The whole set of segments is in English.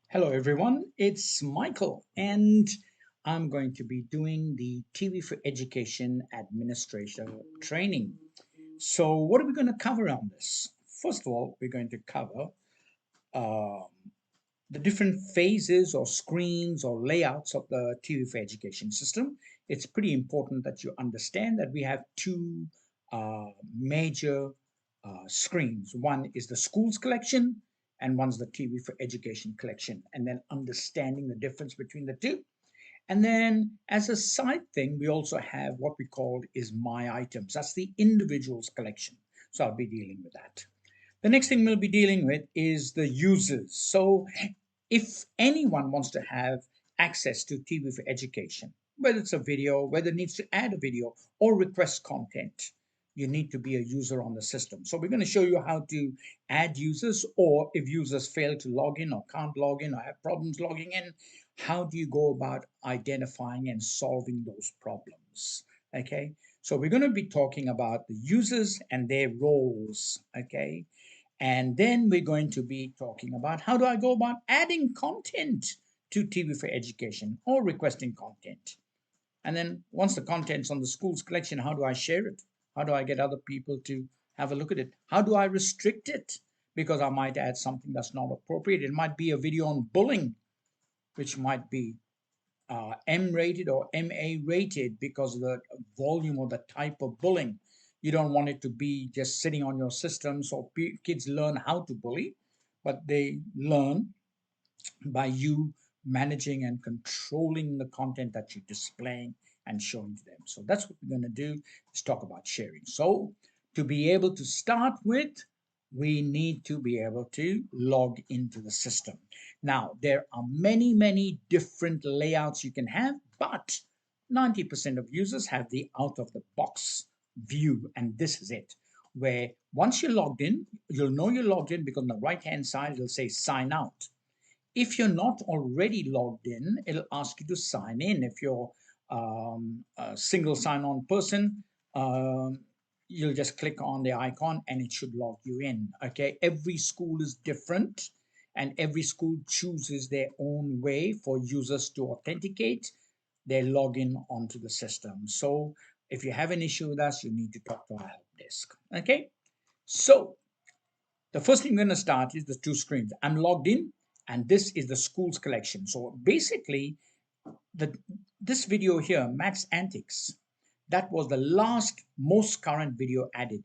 Hello, everyone. It's Michael, and I'm going to be doing the TV for Education Administrator training. So, what are we going to cover on this? First of all, we're going to cover um, the different phases or screens or layouts of the TV for Education system. It's pretty important that you understand that we have two major screens. One is the schools collection, and one's the TV for Education collection, and then understanding the difference between the two. And then, as a side thing, we also have what we call is my items. That's the individuals collection. So I'll be dealing with that. The next thing we'll be dealing with is the users. So if anyone wants to have access to TV for Education, whether it's a video, whether it needs to add a video or request content, you need to be a user on the system. So we're going to show you how to add users, or if users fail to log in or can't log in or have problems logging in, how do you go about identifying and solving those problems? Okay, so we're going to be talking about the users and their roles. Okay, and then we're going to be talking about how do I go about adding content to TV for Education or requesting content. And then once the content's on the school's collection, how do I share it? How do I get other people to have a look at it? How do I restrict it? Because I might add something that's not appropriate. It might be a video on bullying, which might be M rated or MA rated because of the volume or the type of bullying. You don't want it to be just sitting on your system so kids learn how to bully, but they learn by you managing and controlling the content that you're displaying and showing to them. So that's what we're going to do is talk about sharing. So to be able to start with, we need to be able to log into the system. Now, there are many different layouts you can have, but 90% of users have the out of the box view, and this is it. Where once you're logged in, you'll know you're logged in because on the right hand side, it'll say sign out. If you're not already logged in, it'll ask you to sign in. If you're a single sign-on person, you'll just click on the icon and it should log you in. Okay, every school is different, and every school chooses their own way for users to authenticate their login onto the system. So if you have an issue with us, you need to talk to our help desk. Okay, so the first thing we're going to start is the two screens. I'm logged in, and this is the schools collection. So basically, the this video here, Matt's Antics, that was the last most current video added.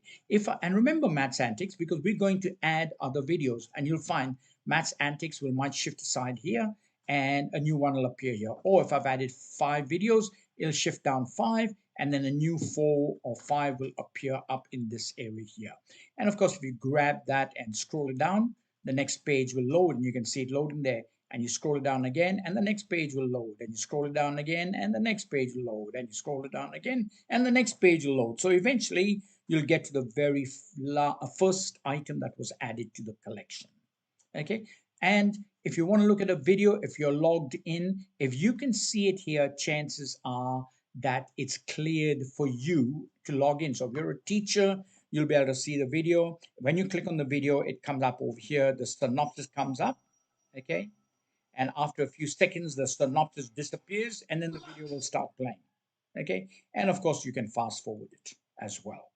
And remember Matt's Antics because we're going to add other videos, and you'll find Matt's Antics will might shift aside here, and a new one will appear here. Or if I've added 5 videos, it'll shift down 5, and then a new 4 or 5 will appear up in this area here. And of course, if you grab that and scroll it down, the next page will load, and you can see it loading there. And you scroll it down again, and the next page will load, and you scroll it down again, and the next page will load, and you scroll it down again, and the next page will load. So eventually you'll get to the very first item that was added to the collection. Okay, and if you want to look at a video, if you're logged in, if you can see it here, chances are that it's cleared for you to log in. So if you're a teacher, you'll be able to see the video. When you click on the video, it comes up over here, the synopsis comes up. Okay, and after a few seconds the synopsis disappears and then the video will start playing. Okay, and of course you can fast forward it as well,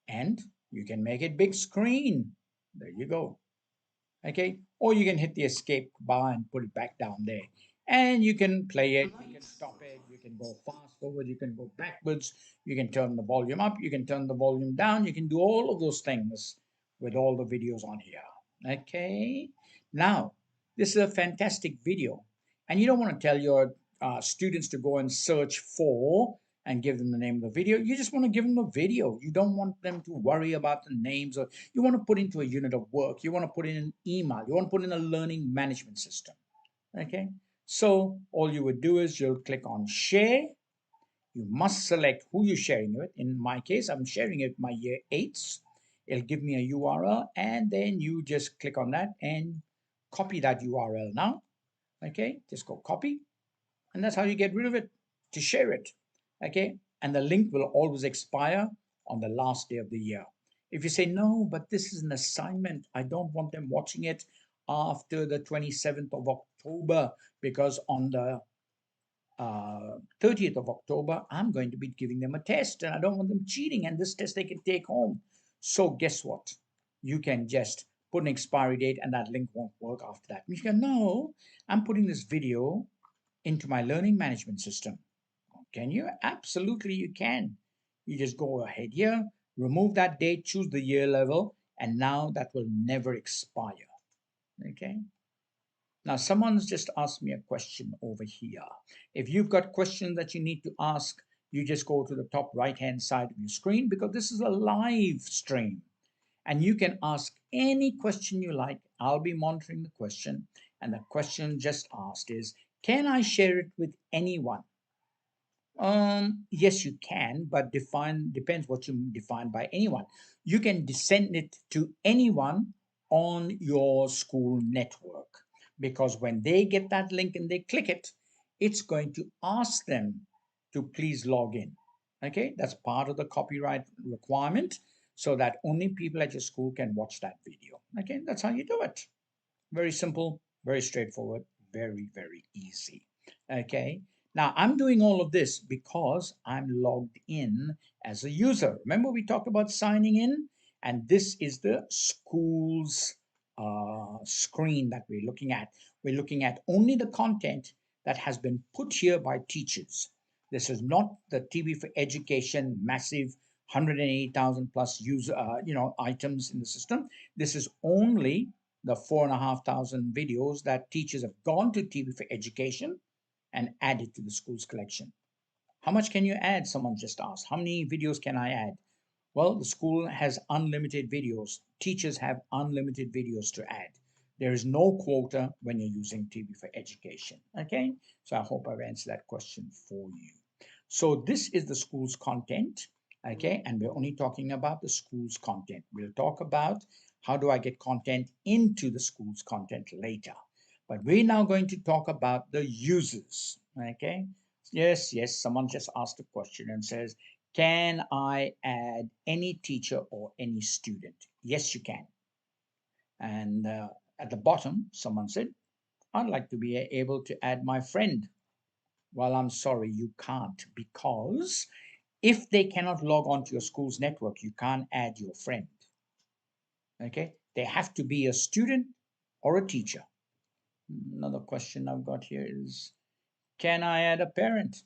and you can make it big screen. There you go. Okay, or you can hit the escape bar and put it back down there, and you can play it, you can stop it, you can go fast forward, you can go backwards, you can turn the volume up, you can turn the volume down, you can do all of those things with all the videos on here. Okay, now this is a fantastic video, and you don't want to tell your students to go and search for and give them the name of the video. You just want to give them a video. You don't want them to worry about the names, or you want to put into a unit of work. You want to put in an email. You want to put in a learning management system. Okay. So all you would do is you'll click on share. You must select who you're sharing it with. In my case, I'm sharing it with my year 8s. It'll give me a URL, and then you just click on that and copy that URL now. Okay, just go copy, and that's how you get rid of it, to share it. Okay, and the link will always expire on the last day of the year. If you say no, but this is an assignment, I don't want them watching it, after the 27th of October, because on the 30th of October, I'm going to be giving them a test and I don't want them cheating, and this test they can take home. So guess what? You can just put an expiry date and that link won't work after that. You can, no, I'm putting this video into my learning management system. Can you? Absolutely, you can. You just go ahead here, remove that date, choose the year level, and now that will never expire. Okay. Now, someone's just asked me a question over here. If you've got questions that you need to ask, you just go to the top right-hand side of your screen, because this is a live stream and you can ask any question you like. I'll be monitoring the question, and the question just asked is, can I share it with anyone? Yes, you can, but depends what you define by anyone. You can send it to anyone on your school network, because when they get that link and they click it, it's going to ask them to please log in. Okay, that's part of the copyright requirement, so that only people at your school can watch that video. Okay, that's how you do it. Very simple, very straightforward, very, very easy. Okay. Now I'm doing all of this because I'm logged in as a user. Remember, we talked about signing in, and this is the school's screen that we're looking at. We're looking at only the content that has been put here by teachers. This is not the TV4Education massive 180,000 plus user, items in the system. This is only the 4,500 videos that teachers have gone to TV4Education and added to the school's collection. How much can you add? Someone just asked. How many videos can I add? Well, the school has unlimited videos. Teachers have unlimited videos to add. There is no quota when you're using TV4Education. Okay, so I hope I've answered that question for you. So this is the school's content. Okay, and we're only talking about the school's content. We'll talk about how do I get content into the school's content later. But we're now going to talk about the users. Okay, yes, someone just asked a question and says, can I add any teacher or any student? Yes, you can. And at the bottom, someone said, I'd like to be able to add my friend. Well, I'm sorry, you can't, because if they cannot log on to your school's network, you can't add your friend. Okay, they have to be a student or a teacher. Another question I've got here is, can I add a parent?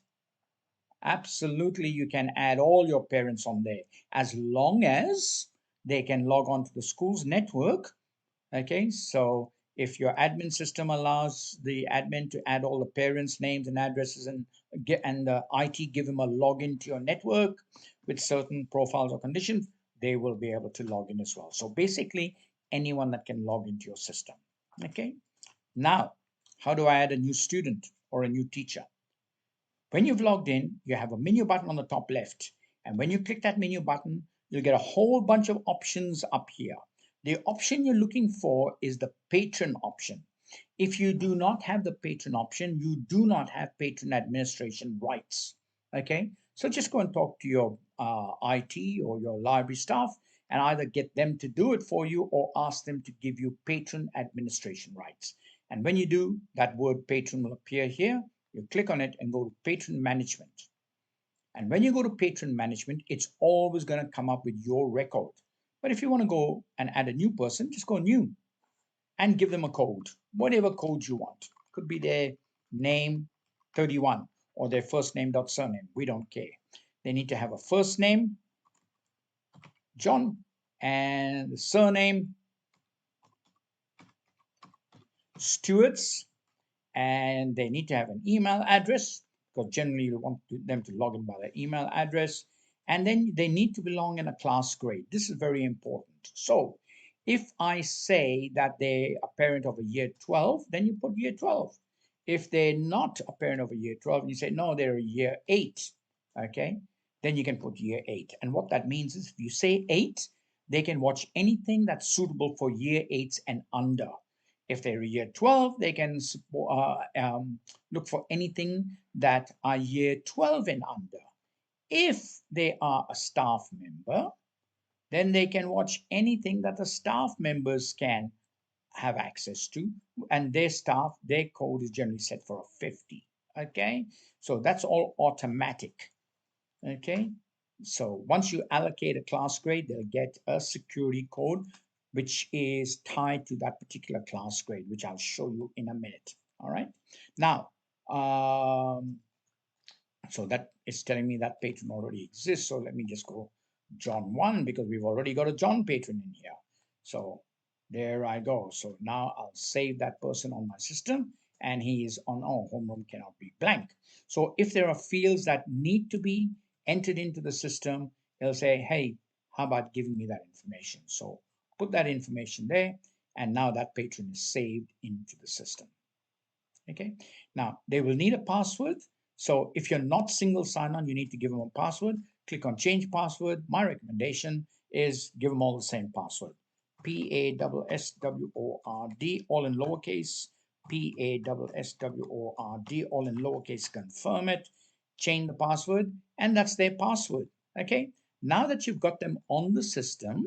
Absolutely, you can add all your parents on there, as long as they can log on to the school's network. Okay, so if your admin system allows the admin to add all the parents' names and addresses, and the IT give them a login to your network with certain profiles or conditions, they will be able to log in as well. So basically, anyone that can log into your system. Okay, now, how do I add a new student or a new teacher? When you've logged in, you have a menu button on the top left. And when you click that menu button, you'll get a whole bunch of options up here. The option you're looking for is the patron option. If you do not have the patron option, you do not have patron administration rights. Okay, so just go and talk to your IT or your library staff and either get them to do it for you or ask them to give you patron administration rights. And when you do, that word patron will appear here. You click on it and go to patron management. And when you go to patron management, it's always going to come up with your record. But if you want to go and add a new person, just go new and give them a code, whatever code you want. Could be their name 31 or their first name dot surname. We don't care. They need to have a first name, John, and the surname, Stewart's, and they need to have an email address, because generally you want them to log in by their email address, and then they need to belong in a class grade. This is very important. So if I say that they're a parent of a year 12, then you put year 12. If they're not a parent of a year 12 and you say no, they're a year 8, okay, then you can put year 8. And what that means is, if you say 8, they can watch anything that's suitable for year 8s and under. If they're year 12, they can look for anything that are year 12 and under. If they are a staff member, then they can watch anything that the staff members can have access to, and their staff, their code is generally set for a 50. Okay, so that's all automatic. Okay, so once you allocate a class grade, they'll get a security code which is tied to that particular class grade, which I'll show you in a minute. All right, now so that is telling me that patron already exists. So let me just go John 1 because we've already got a John patron in here. So there I go. So now I'll save that person on my system and he is on, oh, homeroom cannot be blank. So if there are fields that need to be entered into the system, it'll say, hey, how about giving me that information? So put that information there and now that patron is saved into the system. Okay, now they will need a password. So if you're not single sign-on, you need to give them a password. Click on change password. My recommendation is give them all the same password. PASSWORD, all in lowercase. PASSWORD, all in lowercase. Confirm it. Change the password, and that's their password. Okay, now that you've got them on the system,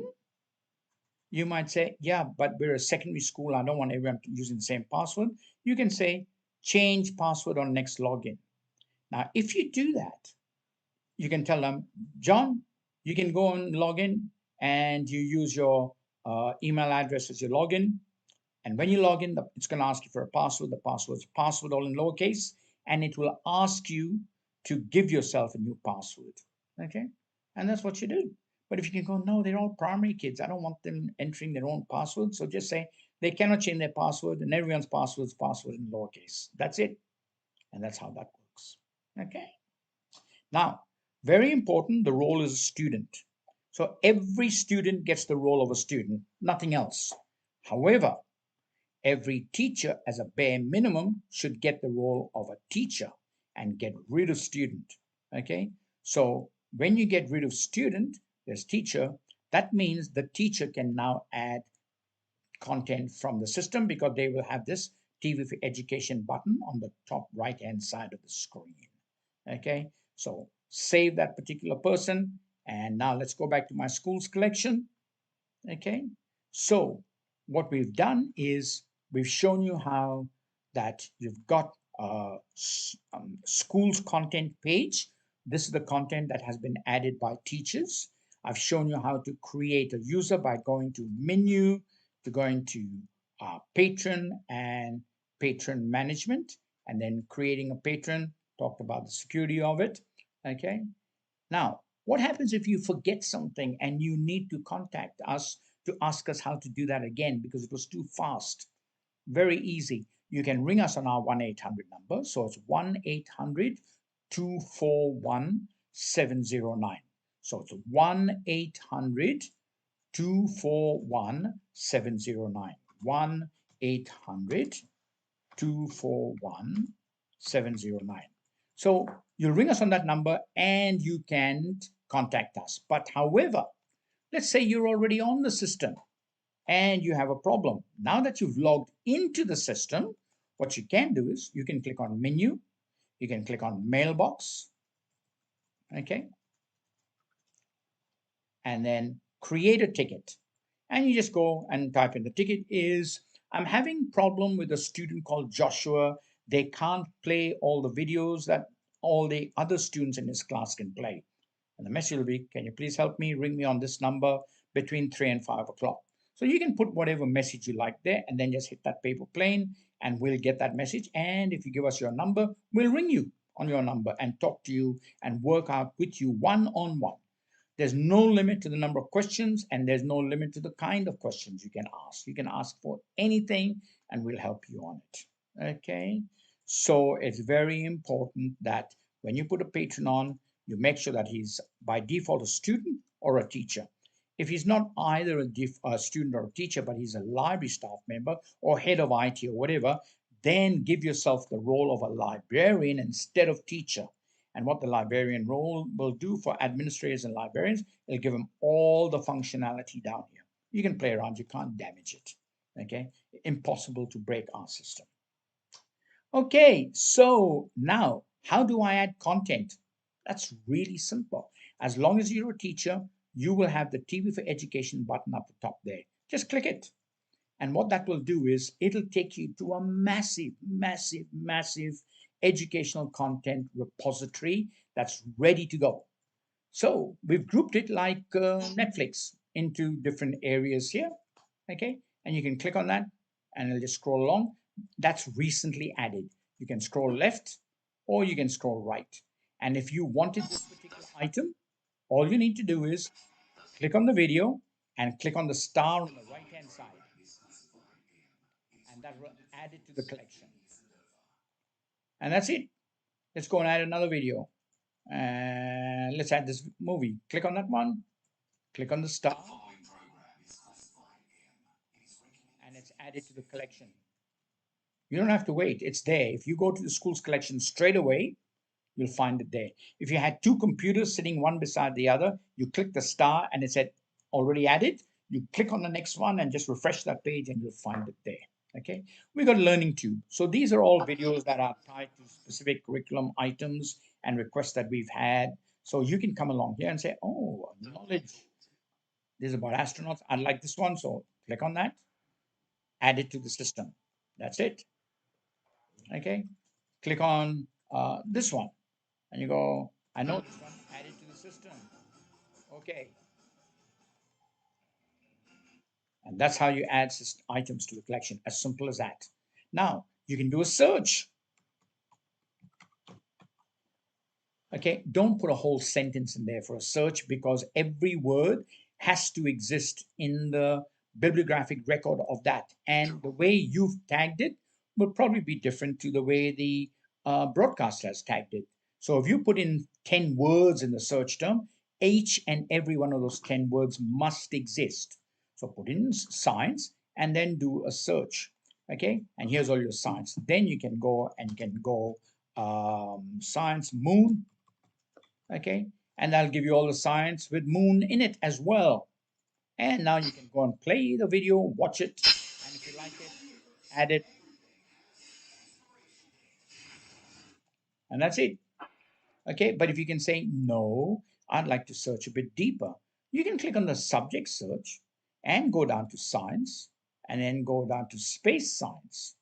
you might say, yeah, but we're a secondary school. I don't want everyone using the same password. You can say change password on next login. Now, if you do that, you can tell them, John, you can go and log in and you use your email address as your login. And when you log in, it's going to ask you for a password. The password is password all in lowercase, and it will ask you to give yourself a new password. Okay, and that's what you do. But if you can go, no, they're all primary kids. I don't want them entering their own password. So just say they cannot change their password, and everyone's password is password in lowercase. That's it, and that's how that works. Okay. Now, very important, the role is a student. So every student gets the role of a student, nothing else. However, every teacher, as a bare minimum, should get the role of a teacher and get rid of student. Okay, so when you get rid of student, there's teacher. That means the teacher can now add content from the system because they will have this TV4Education button on the top right hand side of the screen. Okay, so save that particular person. And now let's go back to my schools collection. Okay, so what we've done is we've shown you how that you've got a schools content page. This is the content that has been added by teachers. I've shown you how to create a user by going to menu, to going to patron and patron management, and then creating a patron, talked about the security of it. Okay, now, what happens if you forget something and you need to contact us to ask us how to do that again because it was too fast? Very easy. You can ring us on our 1-800 number. So it's 1-800-241-709. So it's 1-800-241-709. 1-800-241-709. So you'll ring us on that number and you can contact us. But however, let's say you're already on the system and you have a problem. Now that you've logged into the system, what you can do is you can click on menu, you can click on mailbox, okay, and then create a ticket. And you just go and type in the ticket is, I'm having problem with a student called Joshua. They can't play all the videos that all the other students in his class can play. And the message will be, can you please help me? Ring me on this number between 3 and 5 o'clock. So you can put whatever message you like there and then just hit that paper plane and we'll get that message. And if you give us your number, we'll ring you on your number and talk to you and work out with you one-on-one. There's no limit to the number of questions and there's no limit to the kind of questions you can ask. You can ask for anything and we'll help you on it. Okay, so it's very important that when you put a patron on, you make sure that he's by default a student or a teacher. If he's not either a student or a teacher, but he's a library staff member or head of IT or whatever, then give yourself the role of a librarian instead of teacher. And what the librarian role will do for administrators and librarians, it'll give them all the functionality down here. You can play around, you can't damage it. Okay, impossible to break our system. Okay, so now how do I add content? That's really simple. As long as you're a teacher, you will have the TV4Education button up the top there. Just click it. And what that will do is it'll take you to a massive, massive, massive educational content repository that's ready to go. So we've grouped it like Netflix into different areas here. Okay. And you can click on that and it'll just scroll along. That's recently added. You can scroll left or you can scroll right. And if you wanted this particular item, all you need to do is click on the video and click on the star on the right hand side, and that will add it to the collection. And that's it. Let's go and add another video. And let's add this movie. Click on that one, click on the star, and it's added to the collection. You don't have to wait, it's there. If you go to the school's collection straight away, you'll find it there. If you had two computers sitting one beside the other, you click the star and it said already added. You click on the next one and just refresh that page and you'll find it there. Okay, we got Learning Tube. So these are all videos that are tied to specific curriculum items and requests that we've had. So you can come along here and say, oh, knowledge. This is about astronauts. I like this one. So click on that, add it to the system. That's it. Okay, click on this one and you go, I know this one, add it to the system. Okay. And that's how you add items to the collection, as simple as that. Now, you can do a search. Okay, don't put a whole sentence in there for a search because every word has to exist in the bibliographic record of that. And the way you've tagged it will probably be different to the way the broadcaster has tagged it. So if you put in 10 words in the search term, each and every one of those 10 words must exist. So put in science and then do a search. Okay, and here's all your science. Then you can go and you can go science moon. Okay, and I'll give you all the science with moon in it as well. And now you can go and play the video, watch it, and if you like it, add it, and that's it. Okay, but if you can say, no, I'd like to search a bit deeper, you can click on the subject search and go down to science and then go down to space science.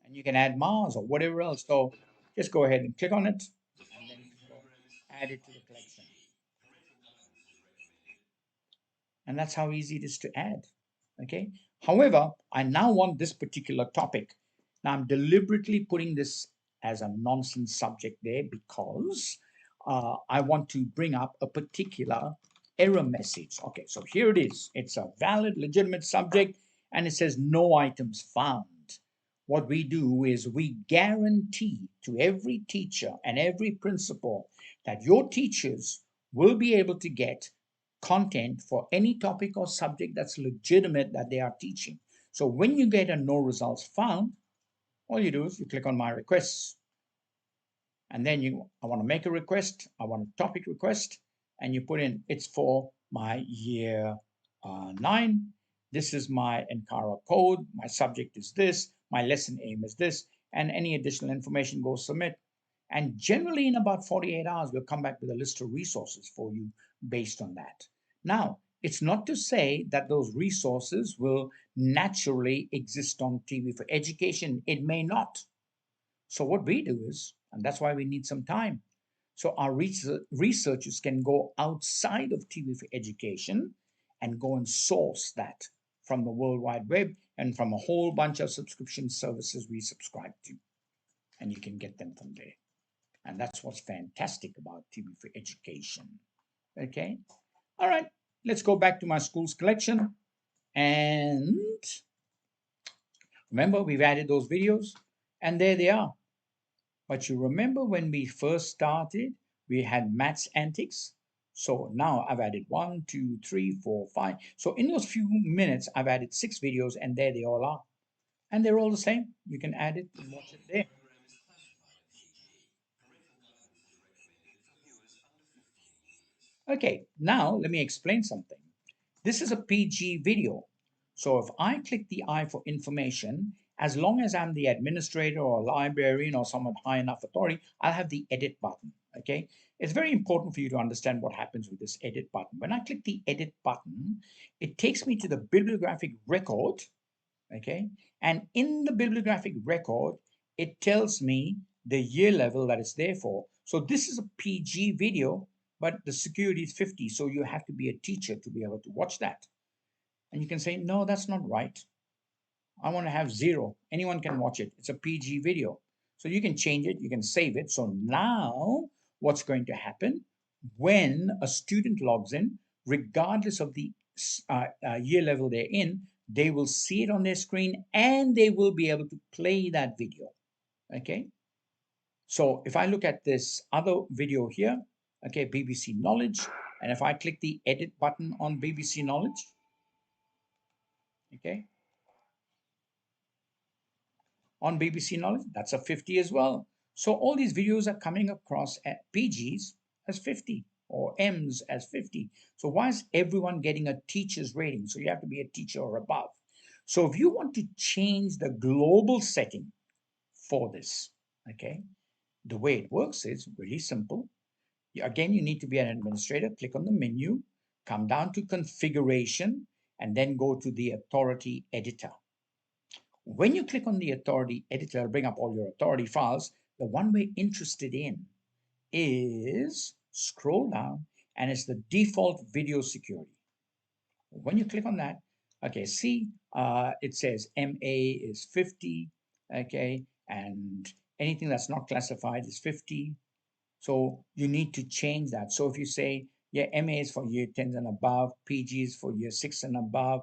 And you can add Mars or whatever else. So just go ahead and click on it and then add it to the collection. And that's how easy it is to add. Okay. However, I now want this particular topic. Now I'm deliberately putting this as a nonsense subject there because I want to bring up a particular error message. Okay, so here it is. It's a valid, legitimate subject, and it says no items found. What we do is we guarantee to every teacher and every principal that your teachers will be able to get content for any topic or subject that's legitimate that they are teaching. So when you get a no results found, all you do is you click on my requests. And then I want to make a request, I want a topic request, and you put in it's for my year 9. This is my Ankara code, my subject is this, my lesson aim is this, and any additional information go submit. And generally in about 48 hours, we'll come back with a list of resources for you based on that. Now, it's not to say that those resources will naturally exist on TV4Education. It may not. So what we do is, and that's why we need some time. So our researchers can go outside of TV4Education and go and source that from the World Wide Web and from a whole bunch of subscription services we subscribe to. And you can get them from there. And that's what's fantastic about TV4Education. Okay. All right. Let's go back to my school's collection. And remember, we've added those videos. And there they are. But you remember when we first started, we had maths antics. So now I've added 1, 2, 3, 4, 5. So in those few minutes, I've added 6 videos and there they all are. And they're all the same. You can add it and watch it there. Okay, now let me explain something. This is a PG video. So if I click the I for information As long as I'm the administrator or librarian or someone high enough authority, I'll have the edit button. Okay. It's very important for you to understand what happens with this edit button. When I click the edit button, it takes me to the bibliographic record. Okay. And in the bibliographic record, it tells me the year level that it's there for. So this is a PG video, but the security is 50. So you have to be a teacher to be able to watch that. And you can say, no, that's not right. I want to have 0. Anyone can watch it. It's a PG video. So you can change it, you can save it. So now what's going to happen when a student logs in, regardless of the year level they're in, they will see it on their screen and they will be able to play that video. Okay. So if I look at this other video here, okay, BBC Knowledge, and if I click the edit button on BBC Knowledge, okay, on BBC Knowledge, that's a 50 as well. So all these videos are coming across at PGs as 50 or M's as 50. So why is everyone getting a teacher's rating? So you have to be a teacher or above. So if you want to change the global setting for this, okay, the way it works is really simple. Again, you need to be an administrator. Click on the menu, come down to configuration, and then go to the authority editor. When you click on the authority editor, it'll bring up all your authority files. The one we're interested in is scroll down and it's the default video security. When you click on that, okay, see, it says MA is 50, okay, and anything that's not classified is 50. So you need to change that. So if you say, yeah, MA is for year 10 and above, PG is for year 6 and above,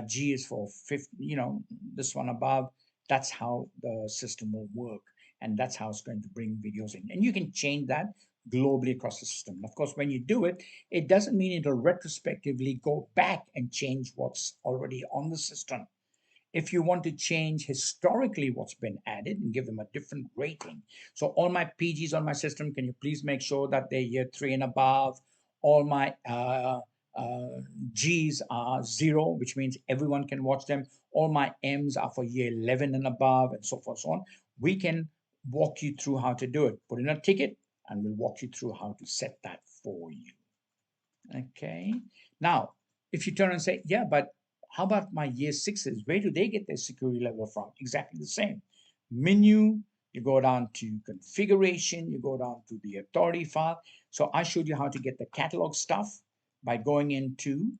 G is for 50, this one above, that's how the system will work. And that's how it's going to bring videos in. And you can change that globally across the system. And of course, when you do it, it doesn't mean it'll retrospectively go back and change what's already on the system. If you want to change historically what's been added and give them a different rating. So all my PGs on my system, can you please make sure that they're year 3 and above? All my Gs are 0, which means everyone can watch them. All my Ms are for year 11 and above, and so forth, so on. We can walk you through how to do it. Put in a ticket, and we'll walk you through how to set that for you. Okay. Now, if you turn and say, yeah, but how about my year 6s? Where do they get their security level from? Exactly the same. Menu, you go down to configuration, you go down to the authority file. So I showed you how to get the catalog stuff by going into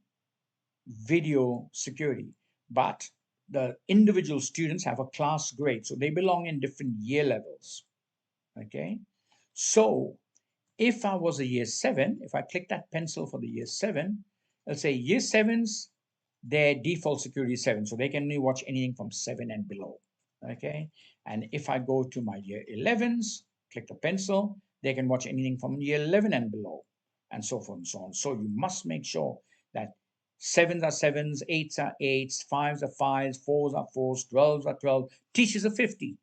video security. But the individual students have a class grade, so they belong in different year levels. Okay. So if I was a year 7, if I click that pencil for the year 7, let's say year 7s, their default security is 7. So they can only watch anything from 7 and below. Okay. And if I go to my year 11s, click the pencil, they can watch anything from year 11 and below, and so forth and so on. So you must make sure that 7s are 7s, 8s are 8s, 5s are 5s, 4s are 4s, 12s are 12, teachers are 50,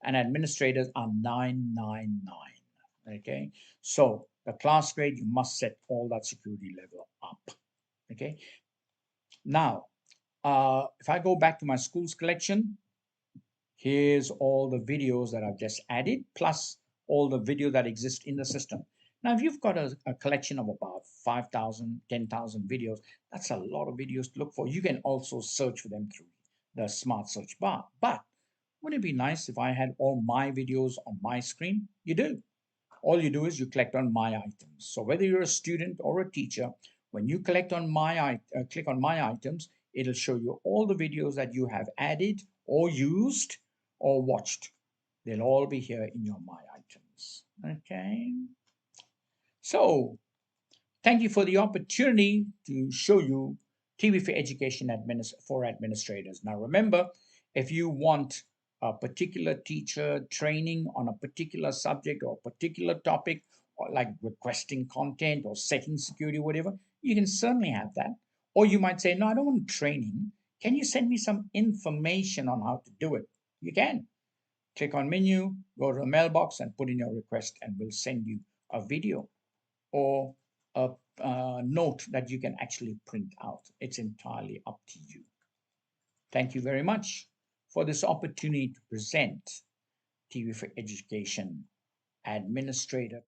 and administrators are 999. Okay, so the class grade, you must set all that security level up. Okay, now if I go back to my schools collection, here's all the videos that I've just added, plus all the video that exist in the system. Now, if you've got a collection of about 5,000, 10,000 videos, that's a lot of videos to look for. You can also search for them through the smart search bar. But wouldn't it be nice if I had all my videos on my screen? You do. All you do is you collect on my items. So whether you're a student or a teacher, when you collect on click on my items, it'll show you all the videos that you have added or used or watched. They'll all be here in your my items. Okay. So thank you for the opportunity to show you TV4Education for administrators. Now remember, if you want a particular teacher training on a particular subject or a particular topic, or like requesting content or setting security, whatever, you can certainly have that. Or you might say, no, I don't want training. Can you send me some information on how to do it? You can. Click on menu, go to the mailbox and put in your request, and we'll send you a video or a note that you can actually print out. It's entirely up to you. Thank you very much. for this opportunity to present TV for Education Administrator